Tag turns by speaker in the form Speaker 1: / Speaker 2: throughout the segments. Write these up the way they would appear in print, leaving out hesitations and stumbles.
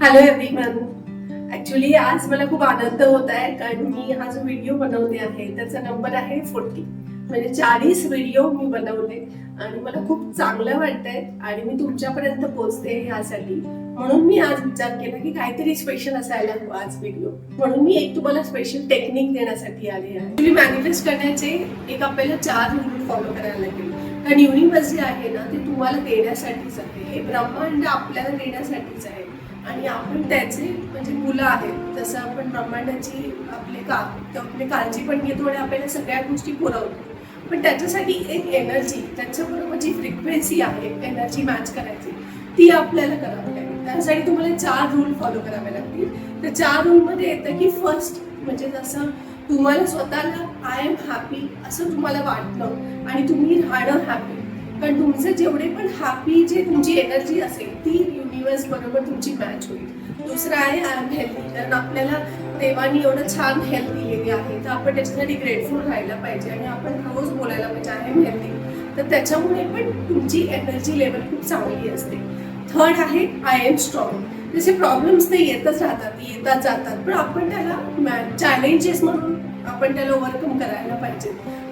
Speaker 1: Hello everyone. Actually आज मला खूप आनंद होत आहे कारण मी हा जो व्हिडिओ बनवते आहे त्याचा नंबर आहे 40. म्हणजे 40 व्हिडिओ मी बनवले आणि मला खूप चांगलं वाटतंय आणि मी तुमच्यापर्यंत पोहोचते यासाठी. म्हणून मी आज विचार केला की काहीतरी स्पेशल असायला हवं आज व्हिडिओ. म्हणून मी एक तुम्हाला स्पेशल टेक्निक देण्यासाठी आली आहे. ॲक्च्युली मॅनिफेस्ट करण्याचे एक आपल्याला 4 रूल फॉलो करायला लागेल. कारण युनिवर्स जे आहे ना ते तुम्हाला देण्यासाठीच आहे. हे ब्रह्मांड आपल्याला देण्यासाठीच आहे आणि आपण त्याचे म्हणजे मुलं आहेत. जसं आपण ब्रह्मांडाची आपली काळजी पण घेतो आणि आपल्याला सगळ्या गोष्टी पुरवतो. पण त्याच्यासाठी एक एनर्जी, त्याच्याबरोबर जी फ्रिक्वेन्सी आहे एनर्जी मॅच करायची ती आपल्याला करावी लागेल. त्यासाठी तुम्हाला 4 रूल फॉलो करावे लागतील. त्या 4 रूलमध्ये येतं की फर्स्ट म्हणजे जसं तुम्हाला स्वतःला आय एम हॅपी असं तुम्हाला वाटलं आणि तुम्ही राहणं हॅपी. कारण तुमचं जेवढे पण हॅपी जे तुमची एनर्जी असेल ती युनिवर्स बरोबर तुमची मॅच होईल. दुसरं आहे आय एम हेल्दी. कारण आपल्याला देवानी एवढं छान हेल्थ दिलेली आहे तर आपण त्याच्यासाठी ग्रेटफुल राहायला पाहिजे आणि आपण रोज बोलायला पाहिजे आय एम हेल्दी. तर त्याच्यामुळे पण तुमची एनर्जी लेवल खूप चांगली असते. थर्ड आहे आय एम स्ट्रॉंग. जसे प्रॉब्लेम्स ते येतच राहतात, येतात जातात, पण आपण त्याला चॅलेंजेस म्हणून आपण त्याला ओव्हरकम करायला पाहिजे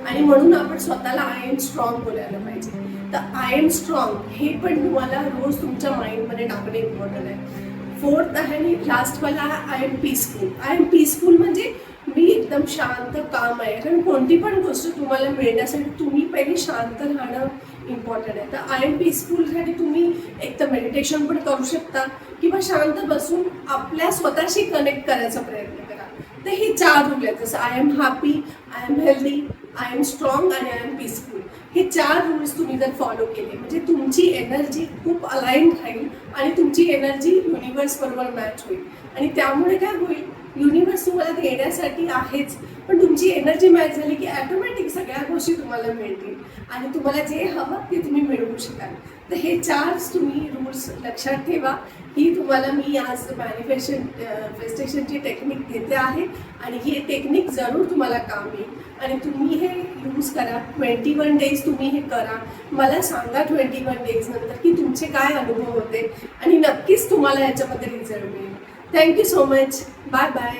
Speaker 1: आणि म्हणून आपण स्वतःला आय एम स्ट्रॉंग बोलायला पाहिजे. तर आय एम स्ट्रॉंग हे पण तुम्हाला रोज तुमच्या माइंडमध्ये टाकणे इम्पॉर्टंट आहे. फोर्थ आहे आणि लास्ट वाला I am peaceful. I am peaceful म्हणजे मी एकदम शांत काम आहे. कारण कोणती पण गोष्ट तुम्हाला मिळण्यासाठी तुम्ही पहिले शांत राहणं इम्पॉर्टंट आहे. तर आय एम पीसफुलसाठी तुम्ही एक तर मेडिटेशन पण करू शकता किंवा शांत बसून आपल्या स्वतःशी कनेक्ट करायचा प्रयत्न करा. तर हे 4 रूल आहेत. जसं I am happy, I am healthy, I am strong आणि आय एम पीसफुल. हे 4 रूल्स तुम्ही जर फॉलो केले म्हणजे तुमची एनर्जी खूप अलाइन राहील आणि तुमची एनर्जी युनिवर्स बरोबर मॅच होईल. आणि त्यामुळे काय होईल, युनिवर्स तुम्हाला देण्यासाठी आहेच, पण तुमची एनर्जी मॅच झाली की ॲटोमॅटिक सगळ्या गोष्टी तुम्हाला मिळतील आणि तुम्हाला जे हवं ते तुम्ही मिळवू शकाल. तर हे 4 तुम्ही रूल्स लक्षात ठेवा. ही तुम्हाला मी आज मॅनिफेस्टेशनची टेक्निक देते आहे आणि ही टेक्निक जरूर तुम्हाला काम येईल आणि तुम्ही हे यूज करा. 21 डेज तुम्ही हे करा. मला सांगा 21 डेज नंतर की तुमचे काय अनुभव होते आणि नक्कीच तुम्हाला याच्यामध्ये रिझल्ट मिळेल. Thank you so much. Bye bye.